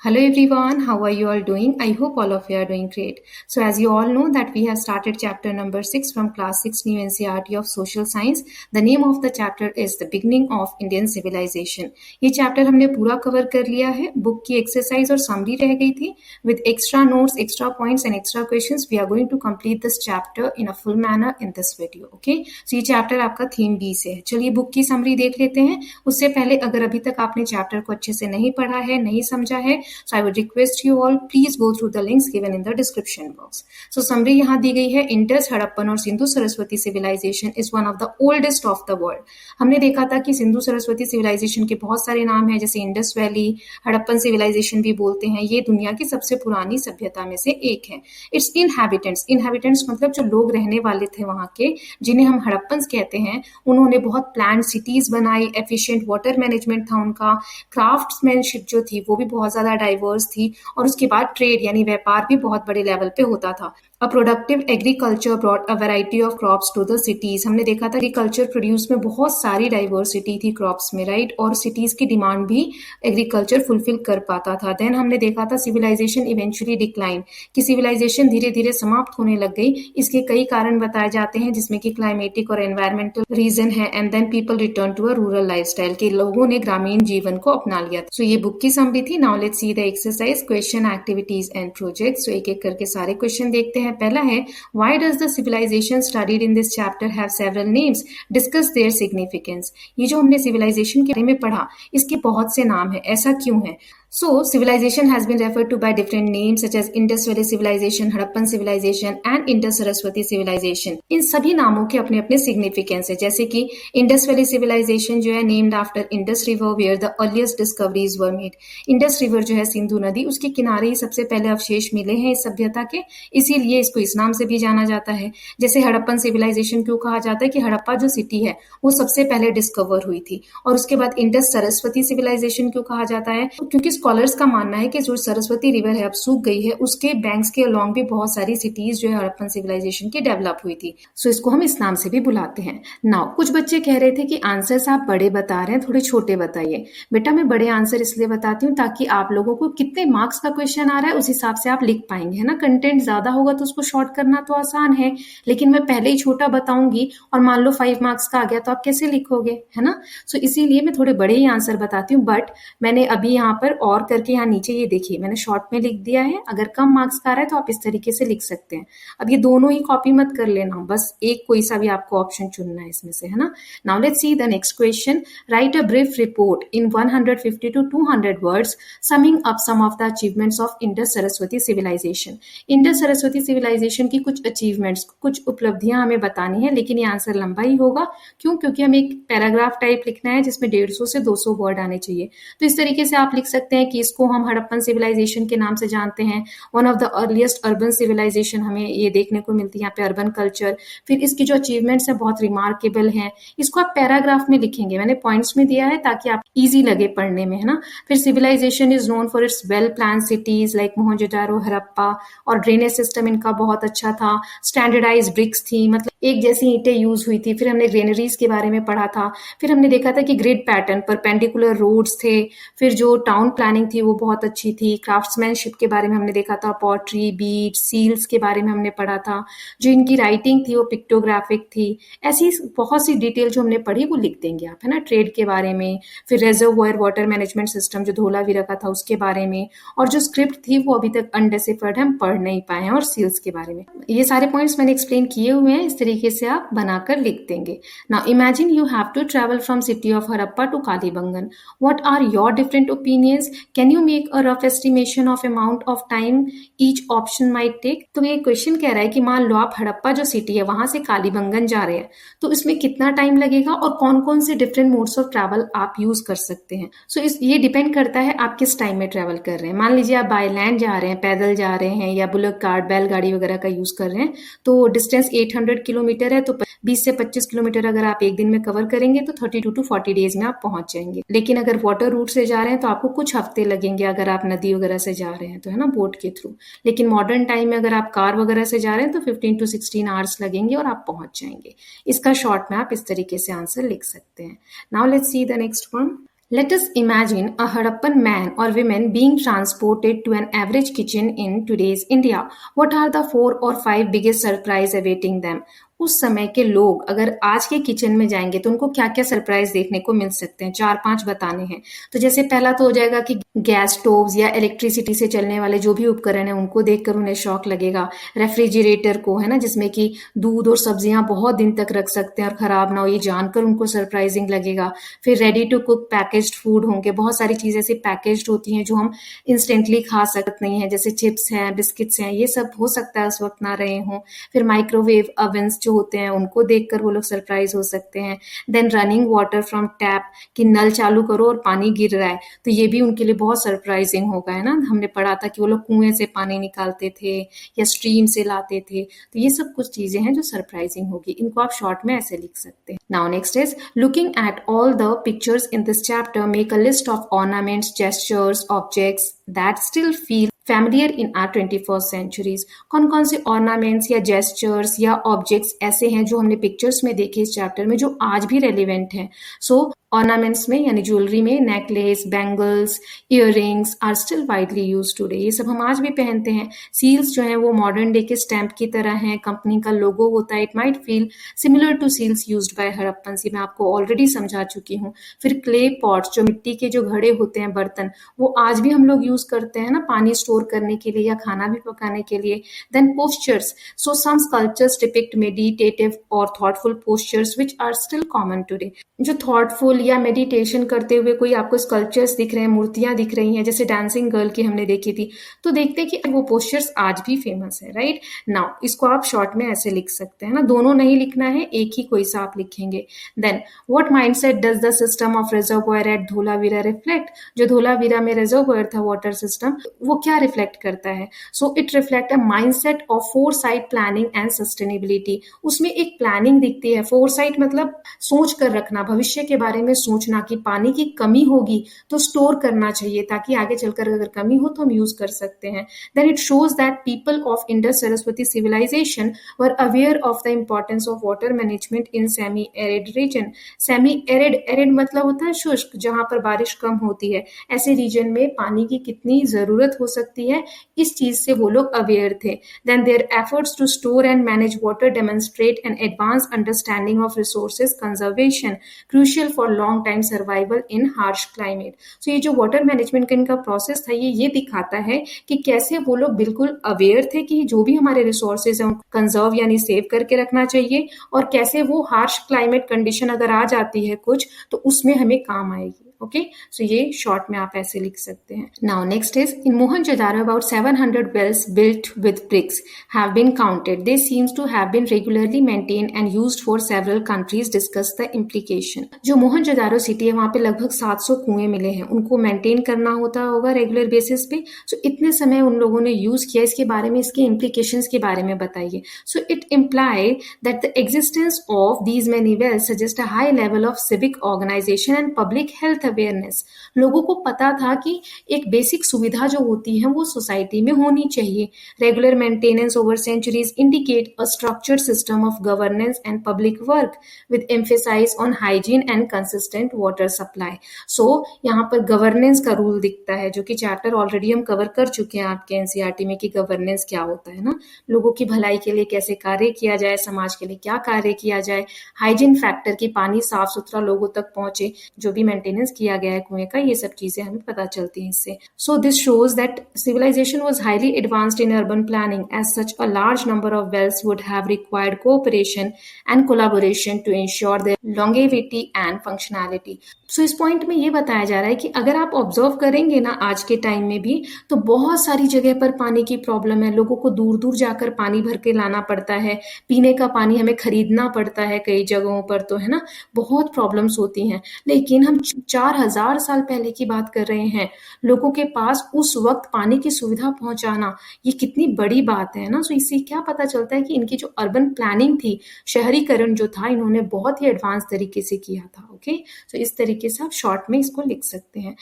Hello everyone, how are you all doing? I hope all of you are doing great. So as you all know that we have started chapter number 6 from class 6 new NCERT of social science. The name of the chapter is the beginning of Indian civilization. ये chapter हमने पूरा cover कर लिया है. Book की exercise और summary रह गई थी. With extra notes, extra points and extra questions, we are going to complete this chapter in a full manner in this video. Okay? So ये chapter आपका theme B से है. चलिए book की summary देख लेते हैं. उससे पहले अगर अभी तक आपने chapter को अच्छे से नहीं पढ़ा है, नहीं समझा है, so I would request you all please go through the links given in the description box. So summary यहाँ दी गई है. Indus, हड़प्पन और Sindhu Saraswati civilization is one of the oldest of the world. हमने देखा था कि सिंधु सरस्वती civilization के बहुत सारे नाम हैं, जैसे इंडस वैली, हड़प्पन civilization भी बोलते हैं. ये दुनिया की सबसे पुरानी सभ्यता में से एक है. Its inhabitants मतलब जो लोग रहने वाले थे वहां के, जिन्हें हम हड़प्पन्स कहते हैं, उन्होंने बहुत प्लान सिटीज बनाई, एफिशिएंट वाटर मैनेजमेंट था उनका, क्राफ्ट्समैनशिप जो थी वो भी बहुत ज्यादा डाइवर्स थी, और उसके बाद ट्रेड यानी व्यापार भी बहुत बड़े लेवल पे होता था. A productive agriculture brought a variety of crops to the cities. हमने देखा था एग्रीकल्चर प्रोड्यूस में बहुत सारी डाइवर्सिटी थी क्रॉप्स में, राइट, और सिटीज की डिमांड भी एग्रीकल्चर फुलफिल कर पाता था. देन हमने देखा था सिविलाइजेशन इवेंचुअली डिक्लाइन, कि सिविलाइजेशन धीरे धीरे समाप्त होने लग गई. इसके कई कारण बताए जाते हैं, जिसमें कि क्लाइमेटिक और एनवायरमेंटल रीजन है. And then people return to a rural lifestyle, के लोगों ने ग्रामीण जीवन को अपना लिया. सो ये बुक की समरी थी. Now let's see the exercise, question, activities and project. So एक एक करके सारे क्वेश्चन देखते हैं. पहला है, why does the civilization studied in this chapter have several names, discuss their significance. ये जो हमने सिविलाइजेशन के बारे में पढ़ा, इसके बहुत से नाम है, ऐसा क्यों है? So, civilization has been referred to by different names such as Indus Valley Civilization, Harappan Civilization and Indus-Saraswati Civilization. इन सभी नामों के अपने अपने significance है, जैसे कि Indus Valley Civilization जो है named after Indus River where the earliest discoveries were made. Indus River जो है सिंधु नदी, उसके किनारे ही सबसे पहले अवशेष मिले हैं इस सभ्यता के, इसीलिए इसको इस नाम से भी जाना जाता है. जैसे हड़प्पन सिविलाइजेशन क्यों कहा जाता है कि हड़प्पा जो सिटी है वो सबसे पहले डिस्कवर हुई थी. और उसके बाद इंडस सरस्वती सिविलाइजेशन क्यों कहा जाता है? क्योंकि स्कॉलर्स का मानना है कि जो सरस्वती रिवर है अब सूख गई है, उसके बैंक्स के अलोंग भी बहुत सारी सिटीज जो है हड़प्पन सिविलाइजेशन की डेवलप हुई थी. सो इसको हम इस नाम से भी बुलाते हैं. नाउ कुछ बच्चे कह रहे थे कि आंसर्स आप बड़े बता रहे हैं, थोड़े छोटे बताइए. बेटा मैं बड़े आंसर इसलिए बताती हूँ ताकि आप लोगों को कितने मार्क्स का क्वेश्चन आ रहा है उस हिसाब से आप लिख पाएंगे, है ना. कंटेंट ज्यादा होगा तो उसको शॉर्ट करना तो आसान है, लेकिन मैं पहले ही छोटा बताऊंगी और मान लो 5 मार्क्स का आ गया तो आप कैसे लिखोगे, है ना. सो इसीलिए मैं थोड़े बड़े ही आंसर बताती हूँ. बट मैंने अभी यहाँ पर और करके यहाँ नीचे ये देखिए मैंने शॉर्ट में लिख दिया है. अगर कम मार्क्स का आ रहा है तो आप इस तरीके से लिख सकते हैं. अब ये दोनों ही कॉपी मत कर लेना, बस एक कोई सा भी आपको ऑप्शन चुनना है इसमें से, है ना. Now let's see the next question. Write a brief report in 150 to 200 words summing up some of the achievements of Indus Saraswati civilisation. Indus Saraswati civilisation की कुछ अचीवमेंट्स, कुछ उपलब्धियां हमें बतानी है, लेकिन ये आंसर लंबा ही होगा. क्यों? क्योंकि हमें एक पैराग्राफ टाइप लिखना है जिसमें 150 से 200 वर्ड आने चाहिए. तो इस तरीके से आप लिख सकते हैं कि इसको हम हड़प्पन सिविलाइजेशन के नाम से जानते हैं. One of the earliest urban civilisation हमें ये देखने को मिलती है यहाँ पे, अर्बन कल्चर. फिर इसकी जो अचीवमेंट्स है बहुत रिमार्केबल हैं. इसको आप पैराग्राफ में लिखेंगे, मैंने पॉइंट्स में दिया है ताकि आप इजी लगे पढ़ने में, है ना. फिर civilisation is known for its well plan cities like Mohenjodaro, Harappa, और ड्रेनेज सिस्टम इनका बहुत अच्छा था. स्टैंडर्डाइज ब्रिक्स थी, मतलब एक जैसी ईंटें यूज हुई थी. फिर हमने ग्रेनरीज के बारे में पढ़ा था. फिर हमने देखा था कि ग्रिड पैटर्न, परपेंडिकुलर रोड्स थे. फिर जो टाउन प्लानिंग थी वो बहुत अच्छी थी. क्राफ्ट्समैनशिप के बारे में हमने देखा था, पॉटरी, बीड, सील्स के बारे में हमने पढ़ा था. जो इनकी राइटिंग थी वो पिक्टोग्राफिक थी. ऐसी बहुत सी डिटेल जो हमने पढ़ी वो लिख देंगे आप, है ना. ट्रेड के बारे में, फिर रेजर्वोयर वाटर मैनेजमेंट सिस्टम जो धोलावीरा का था उसके बारे में, और जो स्क्रिप्ट थी वो अभी तक अनडेसिफर्ड हम पढ़ नहीं पाए हैं, और सील्स के बारे में. ये सारे पॉइंट्स मैंने एक्सप्लेन किए हुए हैं, इस तरीके से आप बनाकर लिख देंगे. Now imagine you have to travel from city of Harappa to Kalibangan. What are your different opinions? Can you make a rough estimation of amount of time each option might take? तो ये क्वेश्चन कह रहा है कि मान लो आप हड़प्पा जो सिटी है वहां से कालीबंगन जा रहे हैं, तो इसमें कितना टाइम लगेगा और कौन कौन से डिफरेंट मोड्स ऑफ ट्रैवल आप यूज कर सकते हैं. सो ये डिपेंड करता है आप किस टाइम में ट्रैवल कर रहे हैं. मान लीजिए आप बाय लैंड जा रहे हैं, पैदल जा रहे हैं, या बुलक कार्ट, बैलगाड़ी वगैरह का यूज कर रहे हैं, तो डिस्टेंस 800 किलोमीटर है, तो 20 से 25 किलोमीटर अगर आप एक दिन में कवर करेंगे तो 32 to 40 डेज में आप पहुंच जाएंगे. लेकिन अगर वाटर रूट से जा रहे हैं तो आपको कुछ हफ्ते लगेंगे, अगर आप नदी वगैरह से जा रहे हैं तो, है ना, बोट के थ्रू. लेकिन मॉडर्न टाइम में अगर आप कार वगैरह से जा रहे हैं तो 15 to 16 आवर्स लगेंगे और आप पहुंच जाएंगे. इसका शॉर्ट में आप इस तरीके से आंसर लिख सकते हैं. Now let's see the next one. Let us imagine a Harappan man or woman being transported to an average kitchen in today's India. What are the 4 or 5 biggest surprise awaiting them? उस समय के लोग अगर आज के kitchen में जाएंगे तो उनको क्या क्या सरप्राइज देखने को मिल सकते हैं, 4-5 बताने हैं। तो जैसे पहला तो हो जाएगा कि गैस स्टोव्स या इलेक्ट्रिसिटी से चलने वाले जो भी उपकरण है उनको देखकर उन्हें शौक लगेगा। रेफ्रिजरेटर को, है ना, जिसमें कि दूध और सब्जियां बहुत दिन तक रख सकते हैं और खराब ना हो, ये जानकर उनको सरप्राइजिंग लगेगा। फिर ready to cook packaged food होंगे, बहुत सारी चीजें ऐसी पैकेज्ड होती हैं जो हम इंस्टेंटली खा सकते नहीं है, जैसे चिप्स हैं, बिस्किट्स हैं, ये सब हो सकता है उस वक्त ना रहे हों। फिर माइक्रोवेव अवन्स जो होते हैं उनको देखकर वो लोग सरप्राइज हो सकते हैं। Then running water from tap, कि नल चालू करो और पानी गिर रहा है, तो ये भी उनके लिए बहुत सरप्राइजिंग होगा, है ना। हमने पढ़ा था कि वो लोग कुएं से पानी निकालते थे या स्ट्रीम से लाते थे, तो ये सब कुछ चीजें हैं जो सरप्राइजिंग होगी। इनको आप शॉर्ट में ऐसे लिख सकते हैं। Now next is looking at all the pictures in this chapter, make a list of ornaments, gestures, objects that still feel familiar in our 21st centuries. कौन कौन से ऑर्नामेंट्स या जेस्चर्स या ऑब्जेक्ट्स ऐसे हैं जो हमने पिक्चर्स में देखे इस चैप्टर में जो आज भी रेलिवेंट हैं। सो ऑर्नामेंट्स में यानी ज्वेलरी में necklace, bangles, earrings are still widely use today, ये सब हम आज भी पहनते हैं। सील्स जो हैं वो मॉडर्न डे के स्टैंप की तरह हैं, कंपनी का लोगो होता है। It might feel similar to seals used by Harappan, मैं आपको ऑलरेडी समझा चुकी हूँ। फिर क्ले पॉट्स, जो मिट्टी के जो घड़े होते हैं, बर्तन, वो आज भी हम लोग यूज करते हैं ना, पानी स्टोर करने के लिए या खाना भी पकाने के लिए। Then postures, so some sculptures depict meditative और thoughtful postures which are still common today. जो थॉटफुल या मेडिटेशन करते हुए कोई आपको स्कल्पचर्स दिख रहे हैं, मूर्तियां दिख रही हैं, जैसे डांसिंग गर्ल की हमने देखी थी, तो देखते हैं कि वो पोस्चर्स आज भी फेमस है, राइट। नाउ इसको आप शॉर्ट में ऐसे लिख सकते हैं ना, दोनों नहीं लिखना है, एक ही कोई सा आप लिखेंगे। Then what mindset does the system of reservoir at Dholavira reflect, जो धोलावीरा में रिजर्वॉयर था वाटर सिस्टम, वो क्या रिफ्लेक्ट करता है। So it reflect a mindset of foresight, planning and sustainability. उसमें एक प्लानिंग दिखती है, फोरसाइट मतलब सोच कर रखना, भविष्य के बारे में सोचना कि पानी की कमी होगी तो स्टोर करना चाहिए ताकि आगे चलकर अगर कमी हो तो हम यूज कर सकते हैं। Then it shows that people of Indus Saraswati civilisation were aware of the importance of water management in semi arid region. Semi arid, arid मतलब होता है शुष्क, जहां पर बारिश कम होती है, ऐसे रीजन में पानी की कितनी जरूरत हो सकती है, इस चीज से वो लोग अवेयर थे। Then their efforts to store and manage water demonstrate an advance understanding of resources conservation, crucial for long time survival in harsh climate. So ये जो वाटर मैनेजमेंट का इनका प्रोसेस था, ये दिखाता है कि कैसे वो लोग बिल्कुल अवेयर थे कि जो भी हमारे रिसोर्सेज हैं उनको कंजर्व यानी सेव करके रखना चाहिए, और कैसे वो हार्श क्लाइमेट कंडीशन अगर आ जाती है कुछ तो उसमें हमें काम आएगी। ओके, सो ये शॉर्ट में आप ऐसे लिख सकते हैं। Now next is in Mohenjodaro about 700 wells built with bricks have been counted. They seems to have been regularly maintained and used for several countries. Discuss the implication. जो मोहनजोदारो सिटी है वहां पे लगभग 700 कुएं मिले हैं, उनको मेंटेन करना होता होगा रेगुलर बेसिस पे। सो इतने समय उन लोगों ने यूज किया, इसके बारे में, इसके इम्प्लीकेशंस के बारे में बताइए। So it imply that the existence of these many wells suggest a high level of civic organisation and public health awareness. लोगों को पता था कि एक बेसिक सुविधा जो होती है वो सोसाइटी में होनी चाहिए। Regular maintenance over centuries indicate a structured system of governance and public work with emphasize on hygiene and consistent water supply. So यहाँ पर गवर्नेंस का रूल दिखता है, जो कि चैप्टर ऑलरेडी हम कवर कर चुके हैं आपके एनसीईआरटी में कि गवर्नेंस क्या होता है ना, लोगों की भलाई के लिए कैसे कार्य किया जाए, समाज के लिए क्या कार्य किया जाए, हाइजीन फैक्टर की पानी साफ सुथरा लोगों तक पहुंचे, जो भी मेंटेनेंस किया गया है कुएं का, ये सब चीजें हमें पता चलती हैं इससे। So this shows that civilization was highly advanced in urban planning. As such, a large number of wells would have required cooperation and collaboration to ensure their longevity and functionality. So इस point में ये बताया जा रहा है कि अगर आप ऑब्जर्व करेंगे ना आज के टाइम में भी, तो बहुत सारी जगह पर पानी की प्रॉब्लम है, लोगों को दूर दूर जाकर पानी भर के लाना पड़ता है, पीने का पानी हमें खरीदना पड़ता है कई जगहों पर, तो है ना, बहुत प्रॉब्लम्स होती हैं। लेकिन हम 4000 साल पहले की बात कर रहे हैं, लोगों के पास उस वक्त पानी की सुविधा पहुंचाना, ये कितनी बड़ी बात है ना। सो इससे क्या पता चलता है कि इनकी जो अर्बन प्लानिंग थी, शहरीकरण जो था, इन्होंने बहुत ही एडवांस तरीके से किया था। ओके, तो इस तरीके से आप शॉर्ट में इसको लिख सकते हैं.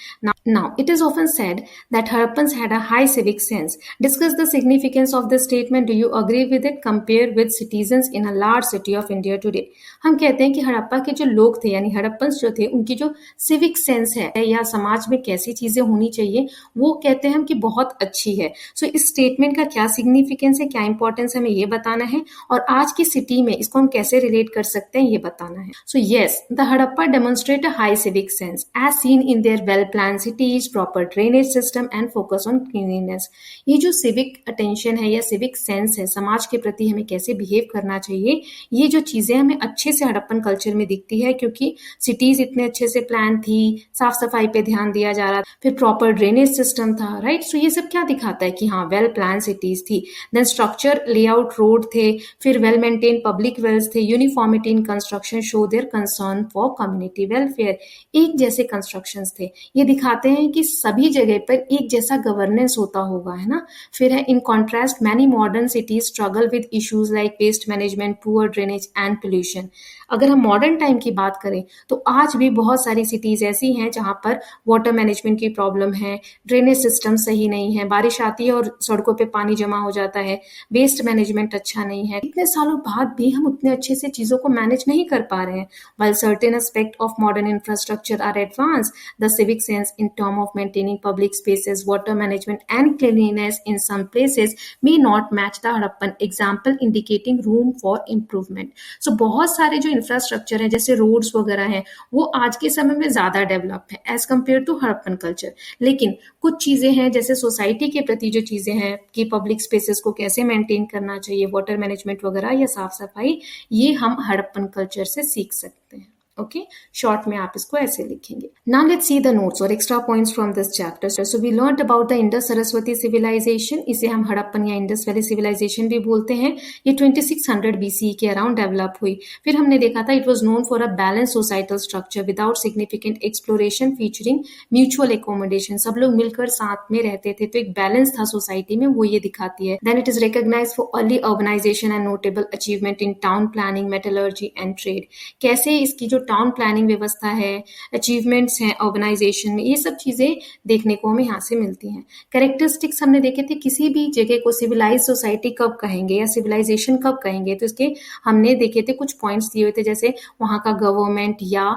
Now, it is often said that Harappans had a high civic sense. Discuss the significance of this statement. Do you agree with it? Compare with citizens in a large city of India today. हम कहते हैं कि हड़प्पा के जो लोग थे यानी Harappans जो थे उनकी जो सिविक सेंस है या समाज में कैसी चीजें होनी चाहिए वो कहते हैं हम कि बहुत अच्छी है. सो इस स्टेटमेंट का क्या सिग्निफिकेंस है, क्या इंपॉर्टेंस हमें ये बताना है और आज की सिटी में इसको हम कैसे रिलेट कर सकते हैं ये बताना है. So yes, the Harappa demonstrate a high civic sense as seen in their well plan cities, proper drainage system and focus on cleanliness. ये जो सिविक अटेंशन है या सिविक सेंस है, समाज के प्रति हमें कैसे बिहेव करना चाहिए, ये जो चीजें हमें अच्छे से हड़प्पन कल्चर में दिखती है क्योंकि सिटीज इतने अच्छे से प्लान थी, साफ सफाई पे ध्यान दिया जा रहा, फिर प्रॉपर ड्रेनेज सिस्टम था, राइट. सो ये सब क्या दिखाता है कि हाँ वेल प्लान सिटीज थी. देन स्ट्रक्चर लेआउट रोड थे, फिर वेल मेंटेन पब्लिक वेल्स थे, uniformity in construction show their concern for community welfare. एक जैसे कंस्ट्रक्शंस थे, ये दिखाते हैं कि सभी जगह पर एक जैसा गवर्नेंस होता होगा, है ना. फिर है in contrast many modern cities struggle with issues like waste management, poor drainage and pollution. अगर हम मॉडर्न टाइम की बात करें तो आज भी बहुत सारी सिटीज ऐसी हैं जहां पर वाटर मैनेजमेंट की प्रॉब्लम है, ड्रेनेज सिस्टम सही नहीं है, बारिश आती है और सड़कों पे पानी जमा हो जाता है, वेस्ट मैनेजमेंट अच्छा नहीं है. इतने सालों बाद भी हम उतने अच्छे से चीजों को मैनेज नहीं कर पा रहे हैं. While certain aspects of modern infrastructure are advanced, the civic sense in terms of maintaining public spaces, water management and cleanliness in some places may not match the Harappan example, indicating room for improvement. So बहुत सारे जो infrastructure है जैसे roads वगैरह हैं वो आज के समय में ज्यादा डेवलप है as compare to Harappan culture. लेकिन कुछ चीजें हैं जैसे सोसाइटी के प्रति जो चीजें हैं कि पब्लिक स्पेसेस को कैसे मेंटेन करना चाहिए, वाटर मैनेजमेंट वगैरह या साफ सफाई, ये हम हड़प्पन कल्चर से सीख सकते हैं. ओके, शॉर्ट में आप इसको ऐसे लिखेंगे. Now let's see the notes और extra points from this chapter. So we learned about the Indus Saraswati civilization. इसे हम हड़प्पन या इंडस वैली सिविलाइजेशन भी बोलते हैं. ये 2600 BCE के अराउंड डेवलप हुई. फिर हमने देखा था it was known for a balance societal structure without significant exploration featuring mutual accommodation. सब लोग मिलकर साथ में रहते थे तो एक बैलेंस था सोसाइटी में, वो ये दिखाती है. Then it is recognised for early urbanisation and notable achievement in town planning, metallurgy and trade. कैसे इसकी जो टाउन प्लानिंग व्यवस्था है, अचीवमेंट्स हैं ऑर्गेनाइजेशन में, ये सब चीजें देखने को हमें यहाँ से मिलती हैं. कैरेक्टरिस्टिक्स हमने देखे थे, किसी भी जगह को सिविलाइज सोसाइटी कब कहेंगे या सिविलाइजेशन कब कहेंगे, तो इसके हमने देखे थे कुछ पॉइंट्स दिए हुए थे जैसे वहां का गवर्नमेंट या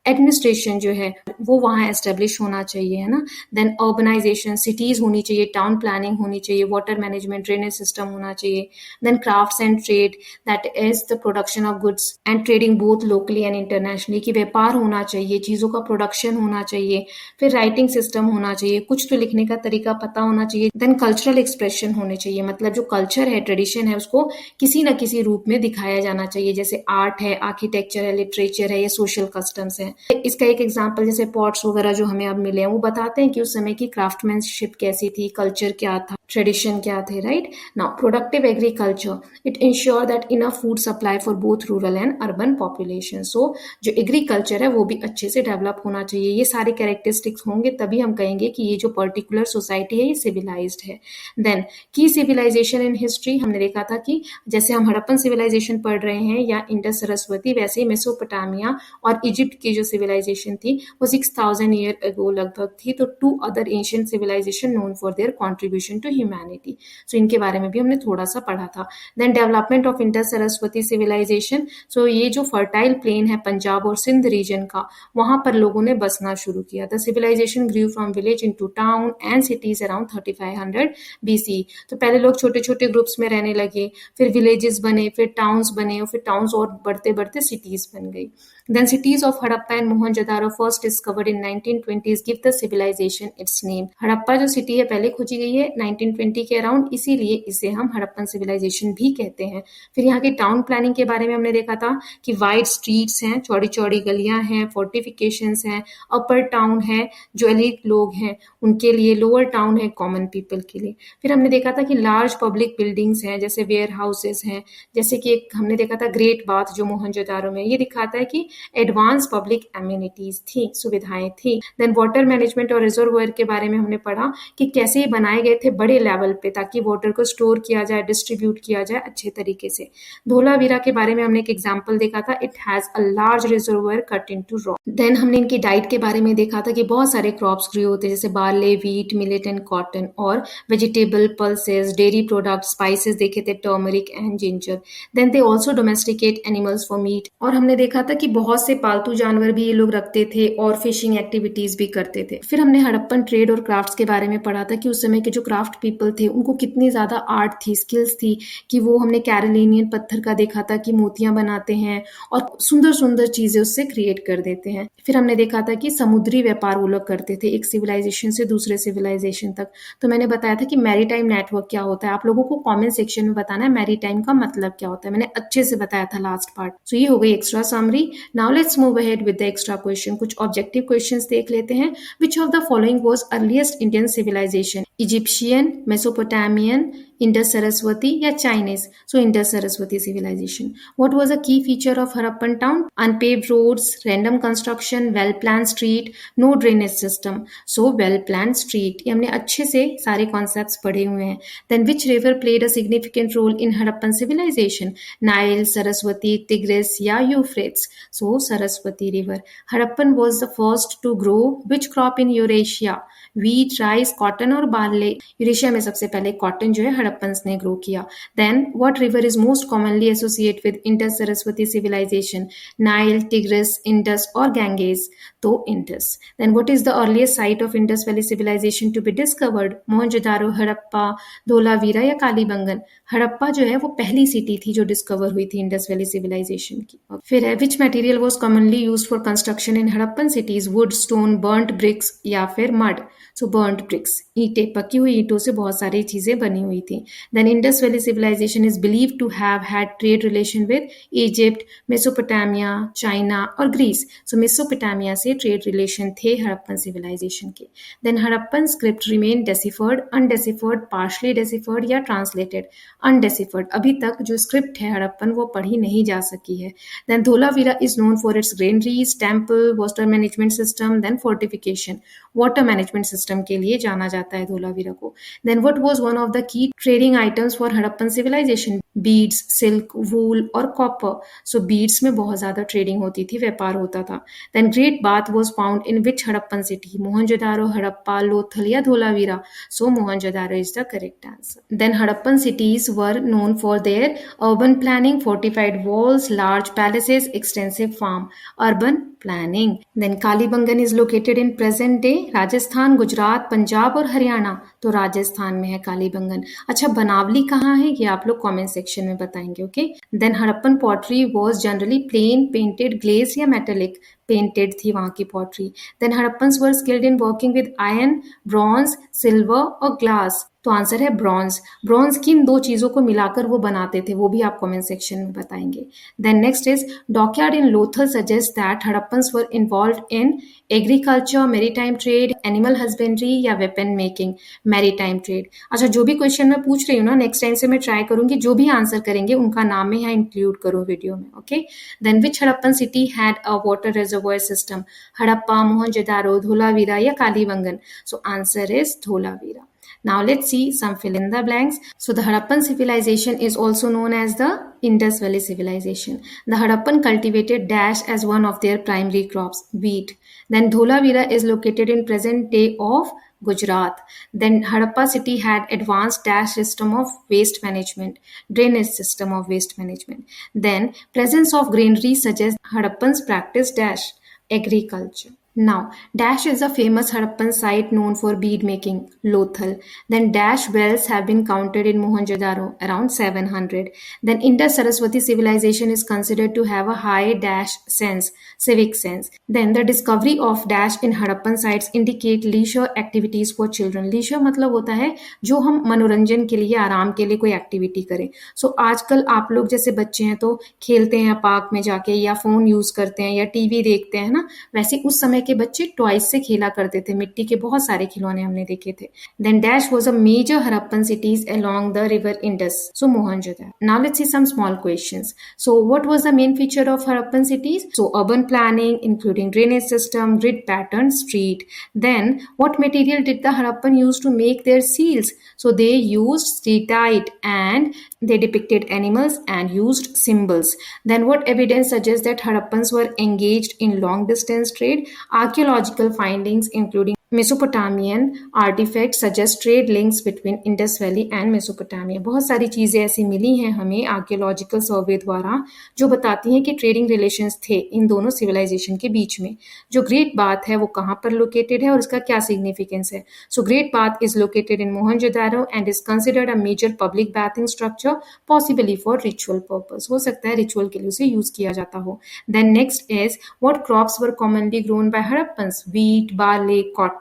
एडमिनिस्ट्रेशन जो है वो वहां एस्टेब्लिश होना चाहिए, है ना. देन अर्बनाइजेशन, सिटीज होनी चाहिए, टाउन प्लानिंग होनी चाहिए, वाटर मैनेजमेंट, ड्रेनेज सिस्टम होना चाहिए. Then crafts and trade, that is the production of goods and trading both locally and internationally, की व्यापार होना चाहिए, चीजों का प्रोडक्शन होना चाहिए. फिर राइटिंग सिस्टम होना चाहिए, कुछ तो लिखने का तरीका पता होना चाहिए. देन कल्चरल एक्सप्रेशन होने चाहिए, मतलब जो कल्चर है, ट्रेडिशन है, उसको किसी न किसी रूप में दिखाया जाना चाहिए, जैसे आर्ट है, आर्किटेक्चर है, लिटरेचर है, या सोशल कस्टम्स है. इसका एक एग्जांपल जैसे पॉट्स वगैरह जो हमें अब मिले हैं वो बताते हैं कि उस समय की क्राफ्टमैनशिप कैसी थी, कल्चर क्या था, ट्रेडिशन क्या थे, right. Now productive agriculture, it insure that enough food supply for both rural and urban population. So जो एग्रीकल्चर है वो भी अच्छे से डेवलप होना चाहिए. ये सारे कैरेक्टरिस्टिक्स होंगे तभी हम कहेंगे कि ये जो पर्टिकुलर सोसाइटी है ये सिविलाइज्ड है. देन की सिविलाइजेशन इन हिस्ट्री, हमने देखा था कि जैसे हम हड़प्पन सिविलाइजेशन पढ़ रहे हैं या इंडस सरस्वती, वैसे ही मेसोपोटामिया और इजिप्ट की जो सिविलाइजेशन थी वो 6000 ईयर अगो लगभग थी. तो 2 other ancient civilization known for their contribution to humanity. So इनके बारे में भी हमने थोड़ा सा पढ़ा था. Then development of Indus Saraswati civilization. So ये जो फर्टाइल प्लेन है पंजाब और सिंध रीजन का, वहां पर लोगों ने बसना शुरू किया. The civilisation grew from village into town and cities around 3500 BC. तो पहले लोग छोटे छोटे ग्रुप्स में रहने लगे, फिर विलेजेस बने, फिर टाउन्स बने, और फिर टाउन्स और बढ़ते बढ़ते सिटीज बन गई. Then cities of Harappa and Mohenjo-daro first discovered in 1920s give the civilization its name. Harappa जो सिटी है पहले खोजी गई है 1920 के अराउंड, इसीलिए इसे हम हड़प्पन सिविलाइजेशन भी कहते हैं. फिर यहाँ की टाउन प्लानिंग के बारे में हमने देखा था कि वाइड स्ट्रीट्स हैं, चौड़ी चौड़ी गलियां हैं, फोर्टिफिकेशंस हैं, अपर टाउन है जो एलिट लोग हैं उनके लिए, लोअर टाउन है कॉमन पीपल के लिए. फिर हमने देखा था कि लार्ज पब्लिक बिल्डिंग्स हैं जैसे वेयर हाउसेस हैं, जैसे कि एक हमने देखा था ग्रेट बाथ जो मोहनजोदारो में, ये दिखाता है कि एडवांस पब्लिक एम्यूनिटीज थी, सुविधाएं थी. देन वाटर मैनेजमेंट और रिजर्वोयर के बारे में हमने पढ़ा कि कैसे बनाए गए थे बड़े लेवल पे, ताकि वाटर को स्टोर किया जाए, डिस्ट्रीब्यूट किया जाए अच्छे तरीके से। धोलावीरा के बारे में हमने एक एग्जाम्पल देखा था, it has a large reservoir cut into rock. Then हमने इनकी डाइट के बारे में देखा था कि बहुत सारे क्रॉप्स ग्रो होते हैं, जैसे barley, wheat, millet and cotton, और vegetable, pulses, dairy product, spices देखे थे, turmeric and ginger. Then they also domesticate animals for meat, और हमने देखा था कि बहुत से पालतू जानवर भी ये लोग रखते थे और फिशिंग एक्टिविटीज भी करते थे। फिर हमने हड़प्पन ट्रेड और क्राफ्ट्स के बारे में पढ़ा था कि उस समय के जो क्राफ्ट पीपल थे उनको कितनी ज्यादा आर्ट थी, स्किल्स थी, कि वो हमने कैरोलिनियन पत्थर का देखा था कि मोतियां बनाते हैं और सुंदर सुंदर चीजें उससे क्रिएट कर देते हैं। फिर हमने देखा था कि समुद्री व्यापार वो लोग करते थे, एक सिविलाइजेशन से दूसरे सिविलाइजेशन तक। तो मैंने बताया था कि मैरीटाइम नेटवर्क क्या होता है, आप लोगों को कमेंट सेक्शन में बताना है मैरीटाइम का मतलब क्या होता है, मैंने अच्छे से बताया था लास्ट पार्ट। तो ये हो गई extra summary. Now let's move ahead with the extra question. कुछ ऑब्जेक्टिव क्वेश्चंस देख लेते हैं। Which of the following was earliest Indian civilisation? Egyptian, Mesopotamian, Indus Saraswati या Chinese? So Indus Saraswati civilization. What was a key feature of Harappan town? Unpaved roads, random construction, well-planned street, no drainage system. So well-planned street. ये हमने अच्छे से सारे concepts पढ़े हुए हैं. Then which river played a significant role in Harappan civilization? Nile, Saraswati, Tigris या Euphrates? So Saraswati river. Harappan was the first to grow which crop in Eurasia? Wheat, rice, cotton और barley. Eurasia में सबसे पहले cotton जो है Harappans ने ग्रो किया। Then what river is most commonly associate with Indus Saraswati civilisation? Nile, Tigris, Indus और गैंगेज? तो Indus. Then what is the earliest site of Indus valley civilisation to be discovered? Mohenjodaro, Harappa, Dholavira या कालीबंगन? हड़प्पा जो है वो पहली सिटी थी जो डिस्कवर हुई थी इंडस वैली सिविलाइजेशन की। फिर है which material was commonly used for construction in Harappan cities? Wood, stone, burnt bricks या फिर मड? सो बर्न्ट ब्रिक्स, ईंटें, पकी हुई ईंटों से बहुत सारी चीजें बनी हुई थी। Then Indus valley civilization is believed to have had trade relation with Egypt, Mesopotamia, China और ग्रीस। सो मेसोपोटामिया से ट्रेड रिलेशन थे हड़प्पन सिविलाइजेशन के। Then Harappan script remain deciphered, undeciphered, partially deciphered या ट्रांसलेटेड? अनडेसिफर्ड, अभी तक जो स्क्रिप्ट है हड़प्पन वो पढ़ी नहीं जा सकी है। Then Dholavira is known for its granaries, temple, water management system, then fortification. Water management system के लिए जाना जाता है धोलावीरा को। Then what was one of the key trading items for Harappan civilization? Beads, silk, wool और कॉपर। सो बीड्स में बहुत ज्यादा ट्रेडिंग होती थी, व्यापार होता था। Then great bath was found in which Harappan city? Mohenjodaro, Harappa, Lothal या Dholavira? So Mohenjodaro is the correct answer. Then Harappan cities were known for their urban planning, fortified walls, large palaces, extensive farm. Urban planning. Then Kalibangan is located in present day Rajasthan, Gujarat, Punjab और हरियाणा? तो राजस्थान में है कालीबंगन। अच्छा, बनावली कहाँ है ये आप लोग कमेंट सेक्शन में बताएंगे। Okay. Then Harappan pottery was generally plain, painted, glaze या मेटेलिक? पेंटेड थी वहां की pottery. Then Harappans were skilled in working with iron, bronze, silver और ग्लास? तो आंसर है ब्रॉन्ज। ब्रॉन्ज किन दो चीजों को मिलाकर वो बनाते थे वो भी आप कमेंट सेक्शन में बताएंगे। Then next is dockyard in Lothal suggest that Harappans were involved in agriculture, maritime trade, animal husbandry या वेपन मेकिंग? Maritime trade. अच्छा, जो भी क्वेश्चन मैं पूछ रही हूँ ना, नेक्स्ट टाइम से मैं ट्राई करूंगी जो भी आंसर करेंगे उनका नाम मैं यहाँ इंक्लूड करूँ वीडियो में। Okay. Then which Harappan city had a water reservoir system? Harappa, Mohenjodaro, Dholavira या Kalibangan? So answer is Dholavira. Now let's see some fill in the blanks. So the Harappan civilization is also known as the Indus Valley civilization. The Harappan cultivated dash as one of their primary crops, wheat. Then Dholavira is located in present day of Gujarat. Then Harappa city had advanced dash system of waste management, drainage system of waste management. Then presence of granaries suggests Harappans practiced dash agriculture. Now, Dash is a famous Harappan site known for bead making, Lothal. Then Dash wells have been counted in Mohenjo-daro, around 700. Then Indus Saraswati civilization is considered to have a high Dash sense, civic sense. Then the discovery of Dash in Harappan sites indicate leisure activities for children. Leisure मतलब होता है जो हम मनोरंजन के लिए, आराम के लिए कोई एक्टिविटी करें। सो आजकल आप लोग जैसे बच्चे हैं तो खेलते हैं पार्क में जाके या फोन यूज करते हैं या टीवी देखते हैं ना, वैसे उस समय के बच्चे टॉयज से खेला करते थे, मिट्टी के बहुत सारे खिलौने हमने देखे थे. Then Dash was a major Harappan cities along the river Indus. So Mohenjo-daro. Now let's see some small questions. So what was the main feature of Harappan cities? So urban planning, including drainage system, grid pattern, street. Then what material did the Harappan use to make their seals? So they used steatite and they depicted animals and used symbols. Then what evidence suggests that Harappans were engaged in long distance trade? Archaeological findings including Mesopotamian artifacts suggest trade links between Indus Valley and Mesopotamia. बहुत सारी चीजें ऐसी मिली हैं हमें archaeological सर्वे द्वारा जो बताती हैं कि ट्रेडिंग रिलेशंस थे इन दोनों सिविलाइजेशन के बीच में. जो ग्रेट बाथ है वो कहाँ पर लोकेटेड है और इसका क्या सिग्निफिकेंस है? So great bath is located in Mohenjodaro and is considered a major public bathing structure possibly for ritual purpose. हो सकता है रिचुअल के लिए उसे यूज किया जाता हो. Then next is what crops were commonly grown by Harappans? Wheat, barley, cotton.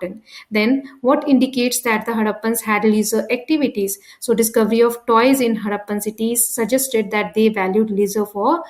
Then what indicates that the Harappans had leisure activities? So discovery of toys in Harappan cities suggested that they valued leisure for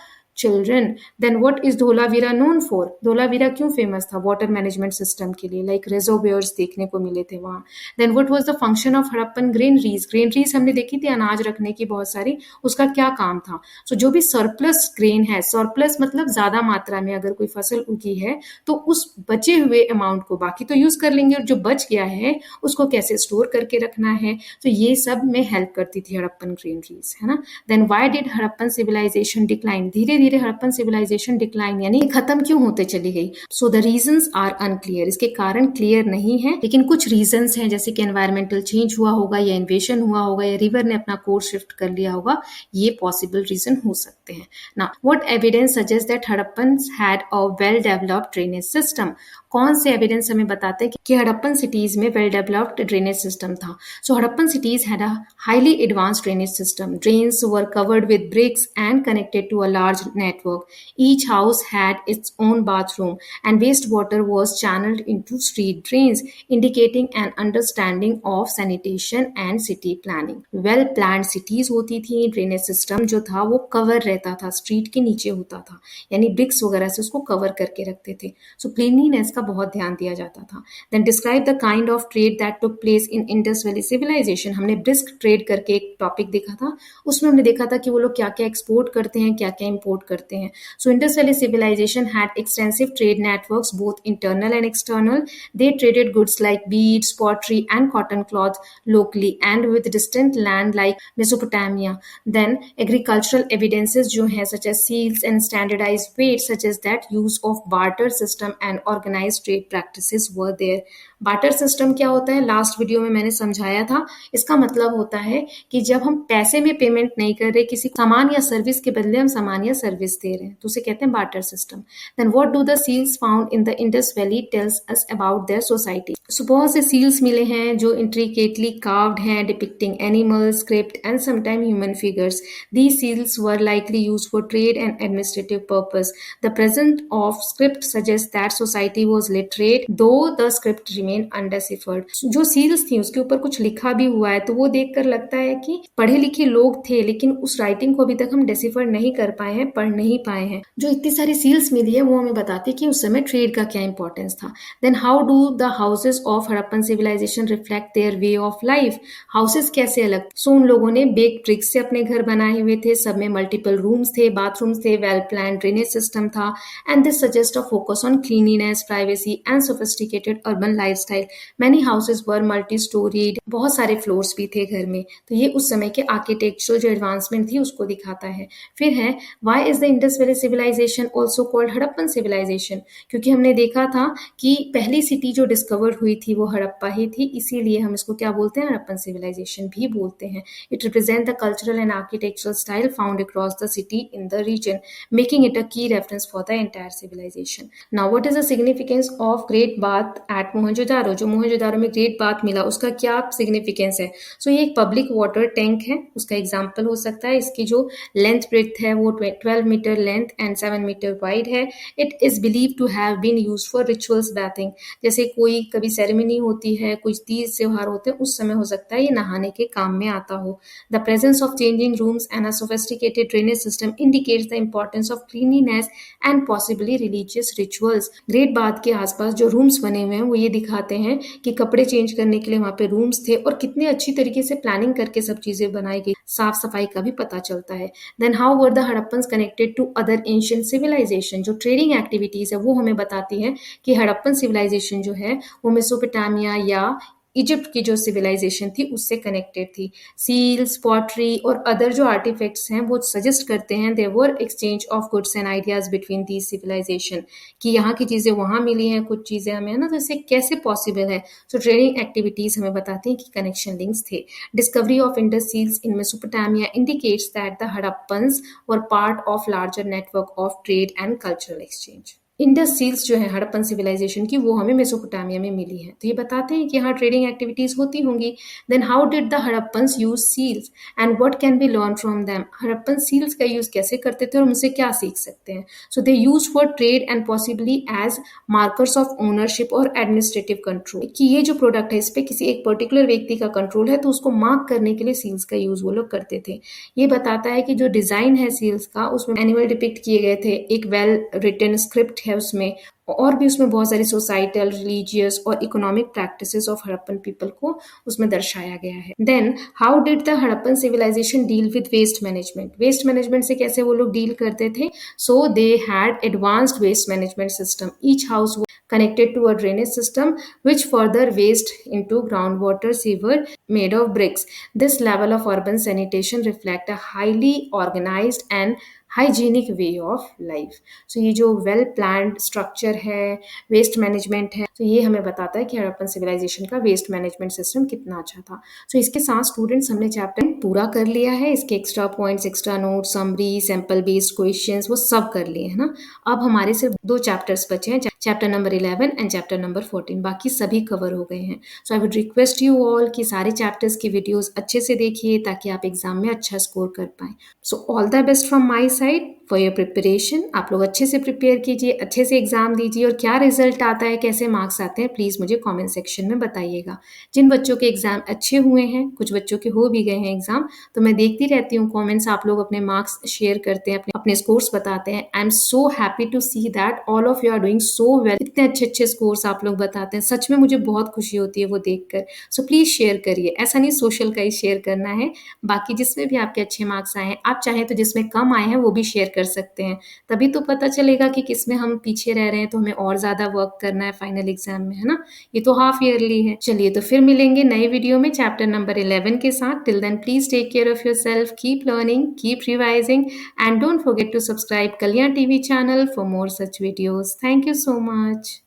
children. Then what is Dholavira known for? Dholavira क्यों famous था? Water management system के लिए, like reservoirs देखने को मिले थे वहां. Then what was the function of Harappan granaries? Granaries हमने देखी थी अनाज रखने की बहुत सारी, उसका क्या काम था? सो जो भी सरप्लस ग्रेन है, सरप्लस मतलब ज्यादा मात्रा में अगर कोई फसल उगी है तो उस बचे हुए अमाउंट को बाकी तो यूज कर लेंगे और जो बच गया है उसको कैसे स्टोर करके रखना है, तो ये सब में हेल्प करती थी हड़प्पन ग्रेनरीज, है ना. Then why did Harappan civilisation decline? धीरे धीरे हड़प्पन सिविलाइजेशन डिक्लाइन यानी खत्म क्यों होते चली गई? So the reasons are unclear. इसके कारण क्लियर नहीं है, लेकिन कुछ रीजंस हैं जैसे कि एनवायरमेंटल चेंज हुआ होगा या इन्वेशन हुआ होगा या रिवर ने अपना कोर्स शिफ्ट कर लिया होगा, ये पॉसिबल रीजन हो सकते हैं. Now what evidence suggest that Harappans had a well developed drainage system? कौन से एविडेंस हमें बताते हैं कि हड़प्पन सिटीज में वेल डेवलप्ड ड्रेनेज सिस्टम था? So Harappan cities had a highly advanced drainage system. Drains were covered with bricks and connected to a large network. Each house had its own bathroom and wastewater was channeled into street drains, indicating an understanding of sanitation and city planning. Well planned cities होती थी. Drainage system जो था वो cover रहता था, street के नीचे होता था, यानी ब्रिक्स वगैरह से उसको कवर करके रखते थे. सो क्लीनलीनेस का बहुत ध्यान दिया जाता था. Then describe the kind of trade that took place in Indus valley civilisation. हमने ब्रिस्क ट्रेड करके एक टॉपिक देखा था, उसमें हमने देखा था कि वो लोग क्या क्या एक्सपोर्ट करते हैं, क्या क्या इंपोर्ट करते हैं. So Indus valley civilization had extensive trade networks both internal and external. They traded goods like beads, pottery and cotton cloth locally and with distant land like Mesopotamia. Then agricultural evidences जो हैं such as seals and standardized weights suggest that use of barter system and organized trade practices were there. Barter system क्या होता है? Last video में मैंने समझाया था. इसका मतलब होता है कि जब हम पैसे में पेमेंट नहीं कर रहे, किसी सामान या सर्विस के बदले हम सामान या सर्विस दे रहे हैं, तो उसे कहते हैं barter system. Then what do the seals found in the Indus valley tells us about their society? So बहुत से सील्स मिले हैं जो इंट्रिकेटली carved हैं depicting animals, script and sometimes human figures. These seals were likely used for trade and administrative purpose. The presence of script suggests that society was literate, though the script remained undeciphered. जो seals थी उसके ऊपर कुछ लिखा भी हुआ है, तो वो देखकर लगता है कि पढ़े लिखे लोग थे, लेकिन उस राइटिंग को अभी तक हम डेसिफर नहीं कर पाए हैं, पढ़ नहीं पाए हैं. जो इतनी सारी सील्स मिली है वो हमें बताती है कि उस समय ट्रेड का क्या इंपॉर्टेंस था. Then how do the houses of Harappan civilisation reflect their way of life? Houses कैसे अलग? सो उन लोगों ने बेक ब्रिक्स से अपने घर बनाए हुए थे, सब में मल्टीपल रूम्स थे, बाथरूम्स थे, वेल प्लान ड्रेनेज सिस्टम था, and this suggest a focus on cleanliness, privacy and sophisticated urban lifestyle. Many houses were multi storeyed, बहुत सारे फ्लोर्स भी थे घर में, तो ये उस समय के आर्किटेक्चरल जो एडवांसमेंट थी उसको दिखाता है. फिर है why is the Indus valley civilisation also called Harappan civilisation? क्योंकि हमने देखा था कि पहली सिटी जो डिस्कवर हुई थी वो हड़प्पा ही थी, इसीलिए हम इसको क्या बोलते हैं? हड़प्पन सिविलाइजेशन भी बोलते हैं. It represent the cultural and architectural style found across the city in the region, making it a key reference for the entire civilization. Now what is the significance of great bath at Mohenjodaro? जो मोहनजोदारो में great bath मिला उसका क्या significance है? सो ये एक public water tank है, उसका एग्जाम्पल हो सकता है. इसकी जो लेंथ ब्रेथ है वो 12 metre length and 7 metre wide है. It is believe to have been used for rituals bathing. जैसे कोई कभी सेरेमनी होती है, कुछ तीज त्योहार होते हैं, उस समय हो सकता है ये नहाने के काम में आता हो। The presence of changing rooms and a sophisticated drainage system indicates the importance of cleanliness and possibly religious rituals. Great bath के आसपास जो रूम्स बने हुए हैं वो ये दिखाते हैं कि कपड़े चेंज करने के लिए वहां पे रूम्स थे और कितने अच्छी तरीके से प्लानिंग करके सब चीजें बनाई गई, साफ सफाई का भी पता चलता है। Then how were the Harappans connected to other ancient civilisation. जो ट्रेडिंग एक्टिविटीज है वो हमें बताती है कि हड़प्पन सिविलाइजेशन जो है वो मेसोपोटामिया या इजिप्ट की जो सिविलाइजेशन थी उससे कनेक्टेड थी। सील्स, पॉटरी और अदर जो आर्टिफैक्ट्स हैं वो सजेस्ट करते हैं there were exchange of goods and ideas between the civilisation, कि यहाँ की चीजें वहां मिली हैं, कुछ चीजें हमें, है ना, तो इससे कैसे पॉसिबल है। सो ट्रेडिंग एक्टिविटीज हमें बताती हैं कि कनेक्शन लिंक्स थे। Discovery of Indus seals in Mesopotamia indicates that the Harappans were part of larger network of trade and cultural exchange. Indus seals जो है हड़प्पन सिविलाइजेशन की वो हमें मेसोपोटामिया में मिली है, तो ये बताते हैं कि यहाँ ट्रेडिंग एक्टिविटीज होती होंगी। Then how did the Harappans use seals and what can be learn from them. Harappan seals का यूज कैसे करते थे और उनसे क्या सीख सकते हैं। So they use for trade and possibly as markers of ownership और एडमिनिस्ट्रेटिव कंट्रोल, कि ये जो प्रोडक्ट है इस पे किसी एक पर्टिकुलर व्यक्ति का कंट्रोल है तो उसको मार्क करने के लिए सील्स का यूज वो लोग करते थे। ये बताता है कि जो डिजाइन है सील्स का उसमें एनिमल डिपिक्ट किए गए थे, एक वेल रिटन स्क्रिप्ट है उसमें, और भी उसमें बहुत सारी सोसाइटल, रिलीजियस और economic practices of Harappan people को उसमें दर्शाया गया है। Then how did the Harappan civilization deal with waste management. Waste management से कैसे वो लोग डील करते थे। So they had advanced waste management system. Each house connected to a drainage system which further waste into groundwater sewer made of bricks. This level of urban sanitation reflect a highly organized and hygienic way of life. So ये जो well planned structure है, waste management है, तो ये हमें बताता है कि हड़प्पन सिविलाइजेशन का वेस्ट मैनेजमेंट सिस्टम कितना अच्छा था। सो इसके साथ स्टूडेंट्स हमने चैप्टर पूरा कर लिया है। इसके extra points, extra note, summary, sample based questions वो सब कर लिए है ना। अब हमारे सिर्फ 2 चैप्टर्स बचे हैं, chapter number 11 and chapter number 14, बाकी सभी कवर हो गए हैं। So I would request you all कि सारे चैप्टर्स की वीडियोस अच्छे से देखिए ताकि आप एग्जाम में अच्छा स्कोर कर पाएं। So all the best from my side for your preparation. आप लोग अच्छे से प्रिपेयर कीजिए, अच्छे से एग्जाम दीजिए, और क्या रिजल्ट आता है, कैसे मार्क्स आते हैं, प्लीज मुझे कमेंट सेक्शन में बताइएगा। जिन बच्चों के एग्जाम अच्छे हुए हैं, कुछ बच्चों के हो भी गए हैं एग्जाम, तो मैं देखती रहती हूँ कमेंट्स, आप लोग अपने मार्क्स शेयर करते हैं, अपने स्कोर्स बताते हैं। I am so happy to see that all of you are doing so well. इतने अच्छे अच्छे स्कोर्स आप लोग बताते हैं, सच में मुझे बहुत खुशी होती है वो देखकर। सो प्लीज शेयर करिए, ऐसा नहीं सोशल का ही शेयर करना है, बाकी जिसमें भी आपके अच्छे मार्क्स आए हैं, आप चाहें तो जिसमें कम आए हैं वो भी शेयर कर सकते हैं, तभी तो पता चलेगा कि किसमें हम पीछे रह रहे हैं, तो हमें और ज्यादा वर्क करना है फाइनल एग्जाम में, है ना। ये तो हाफ ईयरली है। चलिए तो फिर मिलेंगे नए वीडियो में चैप्टर नंबर 11 के साथ। Till then please take care of yourself, keep learning, keep revising and don't forget to subscribe Kalyan TV channel for more such videos. Thank you so much.